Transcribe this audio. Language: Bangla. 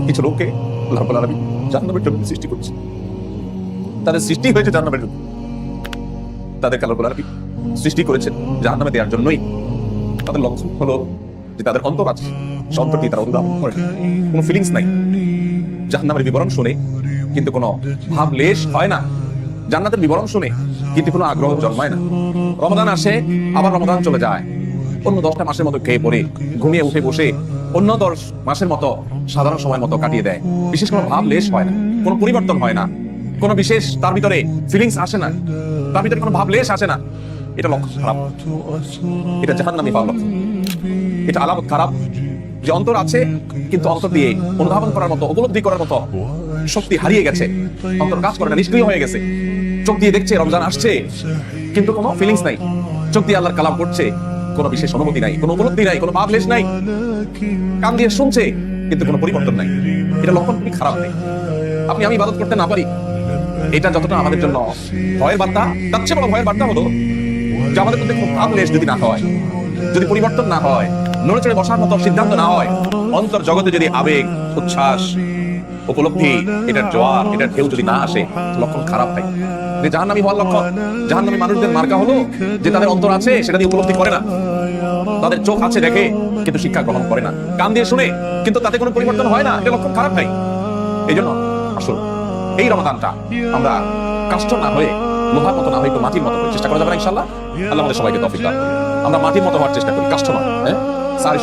কিছু লোককে আল্লাহ রাব্বুল আলামিন জাহান্নামের জন্য সৃষ্টি করেছে। তাদের সৃষ্টি হয়েছে জাহান্নামের জন্য, তাদেরকে আল্লাহ রাব্বুল আলামিন সৃষ্টি করেছেন জাহান্নামে দেওয়ার জন্যই। তাদের লক্ষণ হলো যে তাদের অন্তর আছে, সে অন্তরটি তারা অনুধাবন করে, কোনো ফিলিংস নাই। জাহান্নামের বিবরণ শুনে কিন্তু কোনো ভাব লেশ হয় না, জান্নাতের বিবরণ শুনে কিন্তু কোনো আগ্রহ জন্মায় না। রমাদান আসে, আবার রমাদান চলে যায়, অন্য 10টা মাসের মতো খেয়ে পড়ে ঘুমিয়ে উঠে বসে অন্য 10 মাসের মতো সাধারণ সময়ের মতো কাটিয়ে দেয়। বিশেষ কোনো ভাব লেশ হয় না, কোনো পরিবর্তন হয় না, কোনো বিশেষ তার ভিতরে ফিলিংস আসে না, তার ভিতরে কোনো ভাব লেশ আসে না। এটা লক্ষণ খারাপ, এটা জাহান্নামী পাওয়া লক্ষণ, এটা আলামত খারাপ যে অন্তর আছে কিন্তু অন্তর দিয়ে অনুধাবন করার মতো, উপলব্ধি করার মতো শক্তি হারিয়ে গেছে, অন্তর কাজ করে না, নিষ্ক্রিয় হয়ে গেছে। চোখ দিয়ে দেখছে রমজান আসছে কিন্তু কোনো ফিলিংস নাই, চোখ দিয়ে আল্লাহর কালাম পড়ছে, কোনো বিশেষ অনুমতি নাই, কোনো উপলব্ধি নাই, কোনো ভাবলেশ নাই, কান দিয়ে শুনছে কিন্তু কোনো পরিবর্তন নাই। এটা লক্ষণ খুবই খারাপ নেই। আমি ইবাদত করতে না পারি, এটা যতটা আমাদের জন্য ভয়ের বার্তা, তার চেয়ে বড় ভয়ের বার্তা হলো যে আমাদের মধ্যে কোনো ভাবলেশ যদি না হয়, যদি পরিবর্তন না হয়, নড়ে চড়ে বসার মতো সিদ্ধান্ত না হয়, অন্তর জগতে যদি আবেগ, উচ্ছ্বাস, উপলব্ধি, এটার জোয়ার, এটার ঢেউ যদি না আসে, লক্ষণ খারাপ হয়। যে জাহান্নামী হওয়ার লক্ষণ, জাহান্নামী মানুষদের মার্কা হলো যে তাদের অন্তর আছে সেটা দিয়ে উপলব্ধি করে না, তাদের চোখ আছে দেখে কিন্তু শিক্ষা গ্রহণ করে না, কান দিয়ে শুনে কিন্তু তাতে কোনো পরিবর্তন হয় না, এটা লক্ষণ খারাপ হয়। এই জন্য আসল এই রমাদানটা আমরা কাষ্ঠ না হয়ে, লোহার মতো না হয়ে একটু মাটির মতো করে চেষ্টা করা যাবে না ইনশাআল্লাহ। আল্লাহ আমাদের সবাইকে তৌফিক দান করুন, আমরা মাটির মতো হওয়ার চেষ্টা করি, কাষ্ঠ নয়। হ্যাঁ।